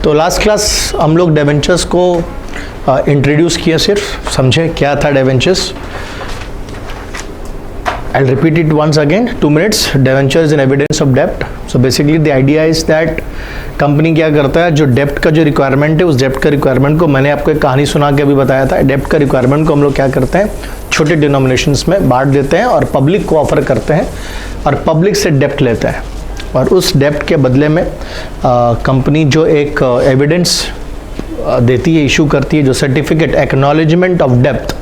तो last class हम लोग डिबेंचर्स को इंट्रोड्यूस किया, सिर्फ समझे क्या था debentures. I'll repeat it once again, 2 minutes. Debenture is an evidence of debt. So basically the idea is that company क्या करता है, जो डेप्ट का जो रिक्वायरमेंट है, उस डेप्ट का रिक्वायरमेंट को मैंने आपको एक कहानी सुना के अभी बताया था. डेप्ट का रिक्वायरमेंट को हम लोग क्या करते हैं, छोटे डिनोमिनेशंस में बांट देते हैं और पब्लिक को ऑफर करते हैं और पब्लिक से डेप्ट लेते हैं. और उस डेप्ट के बदले में कंपनी जो एक एविडेंस देती है, इशू करती है, जो सर्टिफिकेट एक्नॉलेजमेंट ऑफ डेप्ट,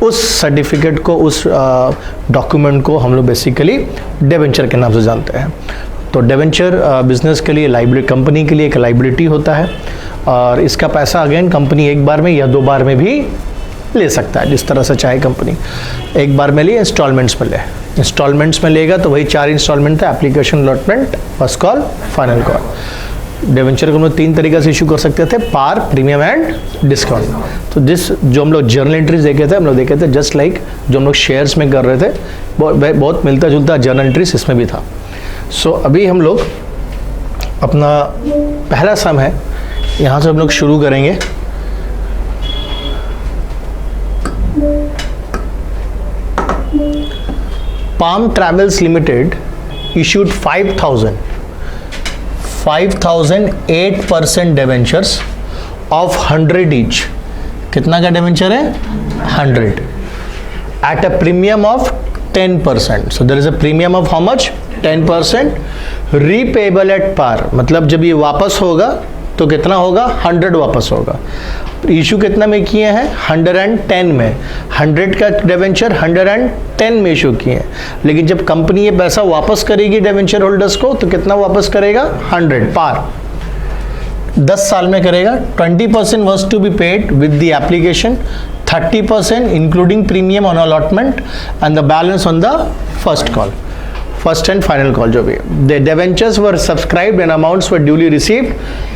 उस सर्टिफिकेट को, उस डॉक्यूमेंट को हम लोग बेसिकली डिबेंचर के नाम से जानते हैं. तो डिबेंचर बिजनेस के लिए, लाइबिलिटी, कंपनी के लिए एक लाइबिलिटी होता है और इसका पैसा अगेन कंपनी एक बार में या 2 बार में भी ले सकता है, जिस तरह से चाहे कंपनी. एक बार में ले, इंस्टॉलमेंट्स में ले. इंस्टॉलमेंट्स में लेगा तो वही 4 इंस्टॉलमेंट था, application, allotment, first call, final call. Debenture को हम लोग 3 तरीके से इशू कर सकते थे, पार, प्रीमियम एंड डिस्काउंट. तो जो हम लोग जर्नल एंट्रीज देखे थे, हम लोग देखे थे जस्ट लाइक जो हम लोग शेयर्स में कर रहे थे, बहुत मिलता जुलता जर्नल एंट्रीज इसमें भी था. सो अभी हम लोग अपना पहला सम है, यहाँ से हम लोग शुरू करेंगे. Palm Travels Limited issued 5,008% debentures of 100 each. कितना का डिबेंचर है? 100 at a premium of 10%. So there is a premium of how much? 10%. Repayable at par, मतलब जब ये वापस होगा तो कितना होगा? 100 वापस होगा. इशू कितना में किए हैं? 110 में. 100 का डिबेंचर 110 में इशू किए हैं. लेकिन जब कंपनी ये पैसा वापस करेगी डिबेंचर होल्डर्स को, तो कितना वापस करेगा? 100 पार. 10 साल में करेगा. 20% was to be paid with the application, 30% including premium on allotment and the balance on the first call, first and final call. जो भी the debentures were subscribed and amounts were duly received,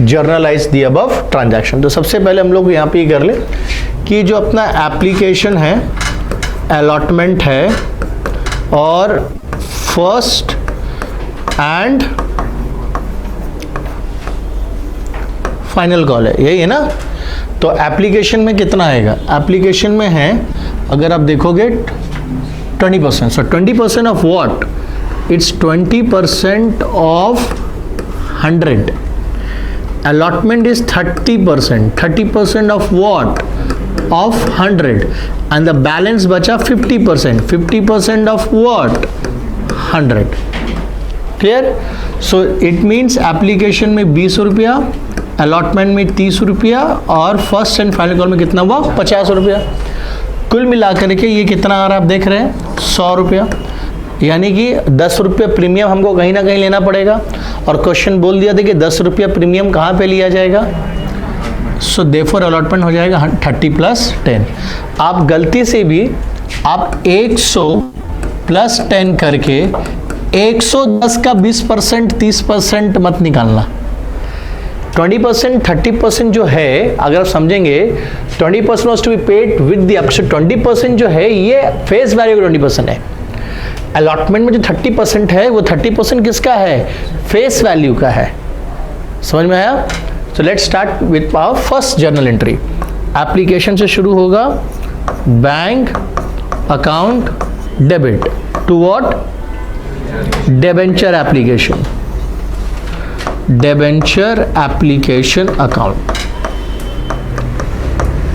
generalized the above transaction. तो सबसे पहले हम लोग यहाँ पे ये कर ले कि जो अपना एप्लीकेशन है, अलॉटमेंट है और फर्स्ट एंड फाइनल कॉल है, यही है ना. तो एप्लीकेशन में कितना आएगा? एप्लीकेशन में है, अगर आप देखोगे 20%. सो 20% of what? It's 20% of 100. Allotment is 30%. 30% of what? Of 100. And the balance बचा 50%. 50% of what? 100. Clear? So it means application में 20 रुपया, allotment में 30 रुपया और first and final call में कितना हुआ? 50 रुपया. कुल मिलाकर के ये कितना आ रहा है आप देख रहे हैं? 100 रुपया. यानी कि 10 रुपये प्रीमियम हमको कहीं ना कहीं लेना पड़ेगा. और क्वेश्चन बोल दिया था कि 10 रुपया प्रीमियम कहाँ पे लिया जाएगा. सो देयरफॉर अलॉटमेंट हो जाएगा 30 + 10. आप गलती से भी आप 100 + 10 करके 110 का 20%, 30% मत निकालना. 20%, 30% जो है, अगर आप समझेंगे 20% was to be paid with the upshot. 20% जो है ये फेस वैल्यू का 20% है. अलॉटमेंट में जो 30% है, वो 30% किसका है? फेस वैल्यू का है. समझ में आया? So let's start with our first journal entry. Application से शुरू होगा. Bank account debit to what? Debenture application. Debenture application account.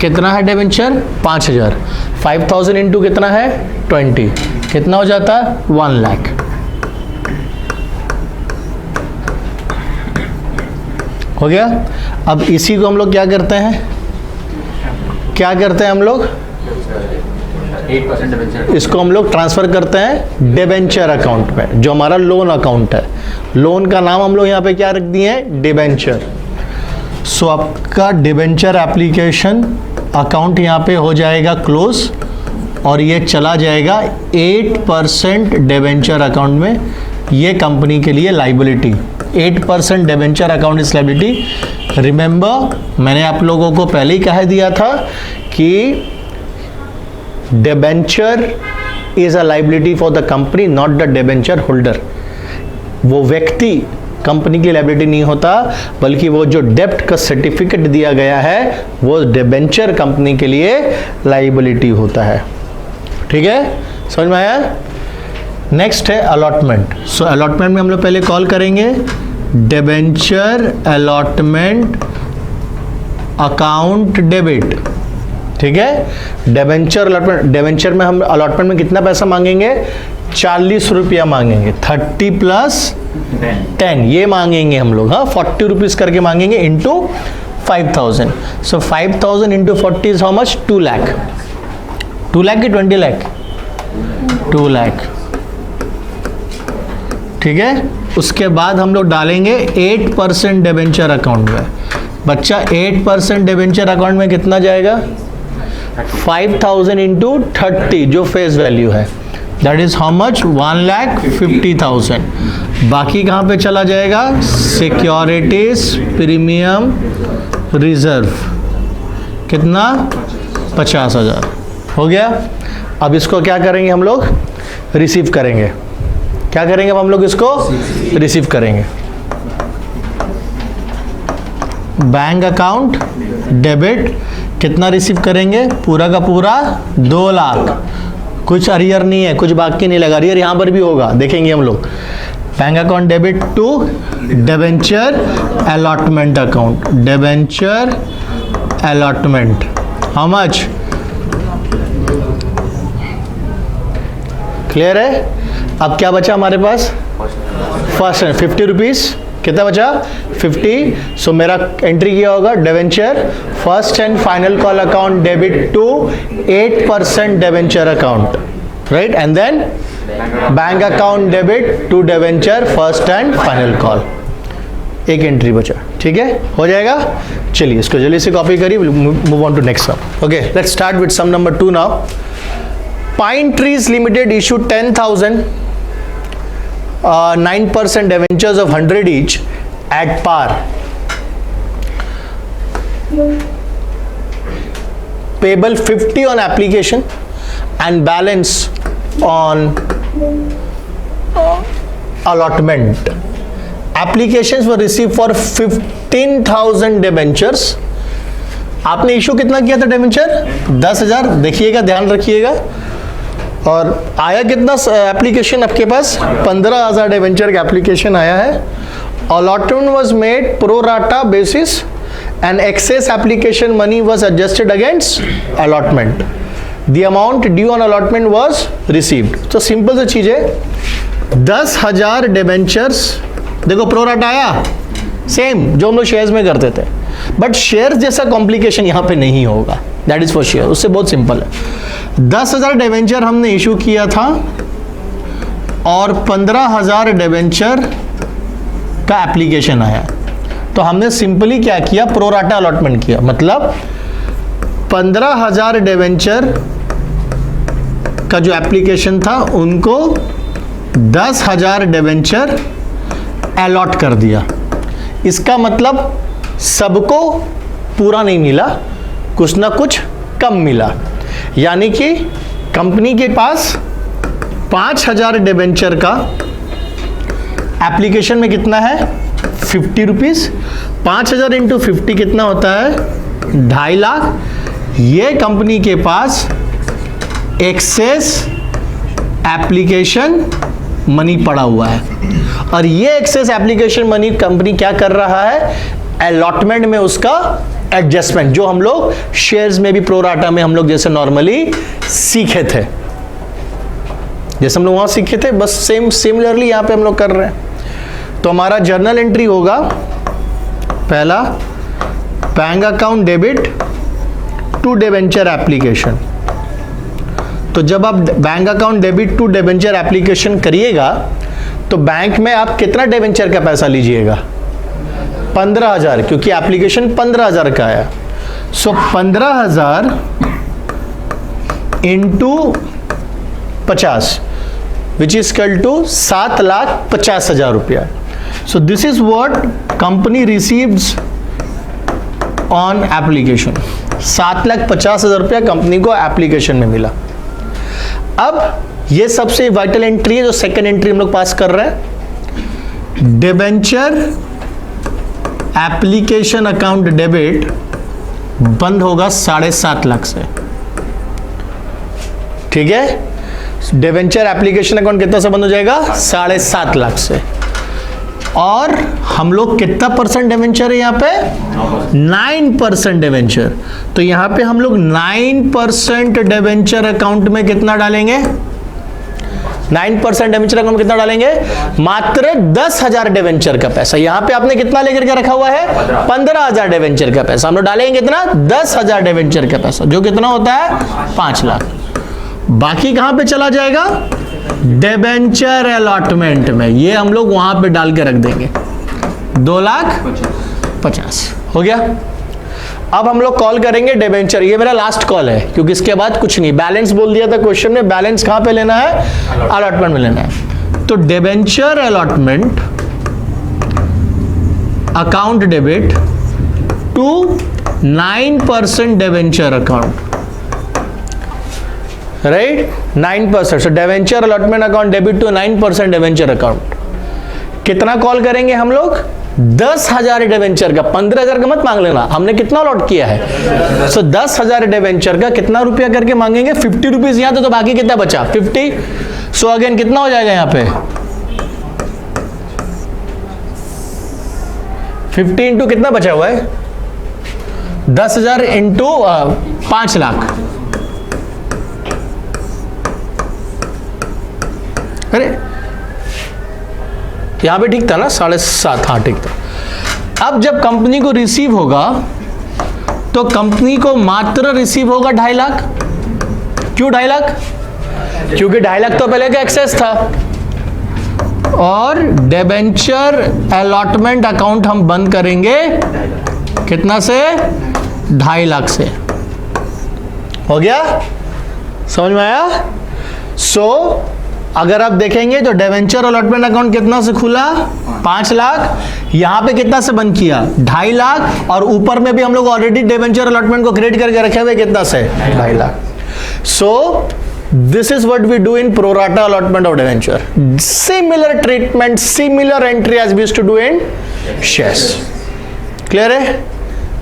कितना है डिबेंचर? 5000. 5000 इंटू कितना है? 20. कितना हो जाता है? 1 लाख. हो गया. अब इसी को हम लोग क्या करते हैं? क्या करते हैं हम लोग? 8% इसको हम लोग ट्रांसफर करते हैं डिबेंचर अकाउंट में, जो हमारा लोन अकाउंट है. लोन का नाम हम लोग यहाँ पे क्या रख दिए हैं? डिबेंचर. सो आपका डिबेंचर एप्लीकेशन अकाउंट यहाँ पे हो जाएगा क्लोज और ये चला जाएगा 8% डिबेंचर अकाउंट में. ये कंपनी के लिए liability. 8% debenture account is liability. Remember, मैंने आप लोगों को पहले ही कह दिया था कि debenture is a liability for the company, not the debenture holder. वो व्यक्ति कंपनी की लायबिलिटी नहीं होता, बल्कि वो जो डेब्ट का सर्टिफिकेट दिया गया है वो डिबेंचर कंपनी के लिए लायबिलिटी होता है। ठीक है, समझ में आया? नेक्स्ट है अलॉटमेंट। सो अलॉटमेंट में हम लोग पहले कॉल करेंगे डिबेंचर अलॉटमेंट अकाउंट डेबिट। ठीक है, डिबेंचर अलॉटमेंट, डिबेंचर में हम अलॉटमेंट में कितना पैसा मांगेंगे? 40 रुपया मांगेंगे, 30 प्लस 10 ये मांगेंगे हम लोग। हाँ, 40 रुपीज करके मांगेंगे into 5000। So 5000 into 40 is how much? 2 lakh. 2 lakh की 20 लाख? 2 लाख। ठीक है, उसके बाद हम लोग डालेंगे 8% डिबेंचर अकाउंट में। बच्चा 8% डिबेंचर अकाउंट में कितना जाएगा? 5000 इंटू 30 जो फेस वैल्यू है, दैट इज हाउ मच? 1,50,000। बाकी कहाँ पे चला जाएगा? Securities premium reserve. कितना? 50,000 हो गया। अब इसको क्या करेंगे हम लोग? रिसीव करेंगे। क्या करेंगे अब हम लोग? इसको रिसीव करेंगे। बैंक अकाउंट डेबिट कितना रिसीव करेंगे? पूरा का पूरा 2 लाख। कुछ अरियर नहीं है, कुछ बाकी नहीं लगा। अरियर यहां पर भी होगा, देखेंगे हम लोग। Bank account debit to debenture allotment account, debenture allotment, how much? Clear है? अब क्या बचा हमारे पास? First 50 rupees. कितना बचा? 50। सो मेरा एंट्री किया होगा debenture first and final call account debit to 8% debenture account, right? And then bank account debit to debenture first and final call. एक एंट्री बचा। ठीक है, हो जाएगा। चलिए इसको जल्दी से कॉपी करिए, move on to next sum. Okay, let's start with sum number 2 now. Pine Trees Limited issued 10,000 9% debentures of 100 each at par. Payable 50 on application and balance on allotment. Applications were received for 15,000 debentures. आपने issue कितना किया था debenture? 10,000। देखिएगा, ध्यान रखिएगा। और आया कितना एप्लीकेशन आपके पास? 15,000 डिबेंचर का एप्लीकेशन आया है। Allotment was made pro rata basis and excess application money was adjusted against allotment. The amount due on allotment was received. तो सिंपल सी चीज है, 10,000 डिबेंचर्स। देखो प्रो राटा आया सेम जो हम लोग शेयर्स में करते थे, बट शेयर्स जैसा कॉम्प्लिकेशन यहां पे नहीं होगा, दैट इज फॉर शेयर। उससे बहुत सिंपल है। 10,000 डिबेंचर हमने इशू किया था और 15,000 डिबेंचर का एप्लीकेशन आया। तो हमने सिंपली क्या किया? प्रो राटा अलॉटमेंट किया। मतलब 15,000 डिबेंचर का जो एप्लीकेशन था उनको 10,000 डिबेंचर अलॉट कर दिया। इसका मतलब सबको पूरा नहीं मिला, कुछ ना कुछ कम मिला। यानी कि कंपनी के पास 5,000 डिबेंचर का एप्लीकेशन में कितना है? 50 रुपीज। 5,000 इंटू 50 कितना होता है? 2.5 लाख। ये कंपनी के पास एक्सेस एप्लीकेशन मनी पड़ा हुआ है, और ये एक्सेस एप्लीकेशन मनी कंपनी क्या कर रहा है? अलॉटमेंट में उसका एडजस्टमेंट, जो हम लोग शेयर्स में भी प्रो राटा में हम लोग जैसे नॉर्मली सीखे थे, जैसे हम लोग वहां सीखे थे, बस सेम सिमिलरली यहां पे हम लोग कर रहे हैं। तो हमारा जर्नल एंट्री होगा पहला, bank account debit to debenture application. तो जब आप bank account debit to debenture application करिएगा तो बैंक में आप कितना डिबेंचर का पैसा लीजिएगा? 15,000, क्योंकि एप्लीकेशन 15,000 का आया। So 15,000 into 50 which is equal to 7,50,000 रुपया। So this is what company receives on application. 7,50,000 रुपया कंपनी को एप्लीकेशन में मिला। अब ये सबसे वाइटल एंट्री है जो सेकंड एंट्री हम लोग पास कर रहे हैं। डिबेंचर एप्लीकेशन अकाउंट डेबिट बंद होगा 7.5 लाख से। ठीक है, डिबेंचर एप्लीकेशन अकाउंट कितना से बंद हो जाएगा? 7.5 लाख से। और हम लोग कितना परसेंट डिबेंचर है यहाँ पे? 9% डिबेंचर। तो यहाँ पे हम लोग 9% डिबेंचर अकाउंट में कितना डालेंगे? 9% डिबेंचर अकाउंट में कितना डालेंगे? मात्र 10,000 डिबेंचर का पैसा। यहाँ पे आपने कितना लेकर के रखा हुआ है? 15,000 डिबेंचर का पैसा। हम लोग डालेंगे कितना? 10,000 डिबेंचर का पैसा, जो कितना होता है? 5 लाख। बाकी कहां पे चला जाएगा? डिबेंचर अलॉटमेंट में। ये हम लोग वहां पे डाल के रख देंगे 2,50,000। हो गया। अब हम लोग कॉल करेंगे डिबेंचर। ये मेरा लास्ट कॉल है क्योंकि इसके बाद कुछ नहीं। बैलेंस बोल दिया था क्वेश्चन में, बैलेंस कहां पे लेना है? अलॉटमेंट में लेना है। तो debenture allotment account debit to 9% debenture account, right? 9%। So debenture allotment account debit to 9% debenture account. कितना कॉल करेंगे हम लोग? 10,000 डिबेंचर का। 15,000 का मत मांग लेना, हमने कितना अलॉट किया है। सो 10,000 डिबेंचर का कितना रुपया करके मांगेंगे? 50 रुपीज यहां तो बाकी कितना बचा? 50। सो अगेन कितना हो जाएगा यहाँ पे? 50 इंटू कितना बचा हुआ है? 10,000 इंटू 5 लाख। अरे यहां पे ठीक था ना? 7.5। हाँ ठीक था। अब जब कंपनी को रिसीव होगा तो कंपनी को मात्र रिसीव होगा 2.5 लाख। क्यों 2.5 लाख? क्योंकि 2.5 लाख तो पहले का एक्सेस था। और डिबेंचर अलॉटमेंट अकाउंट हम बंद करेंगे कितना से? 2.5 लाख से। हो गया? समझ में आया? सो अगर आप देखेंगे तो डिबेंचर अलॉटमेंट अकाउंट कितना से खुला? 5 लाख। यहां पे कितना से बंद किया? 2.5 लाख। और ऊपर में भी हम लोग ऑलरेडी डिबेंचर अलॉटमेंट को क्रिएट करके रखे हुए कितना से? 2.5 lakh. So this is what we do in pro rata allotment of debenture. Similar treatment, similar entry as we used to do in shares. Clear है?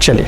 चलिए।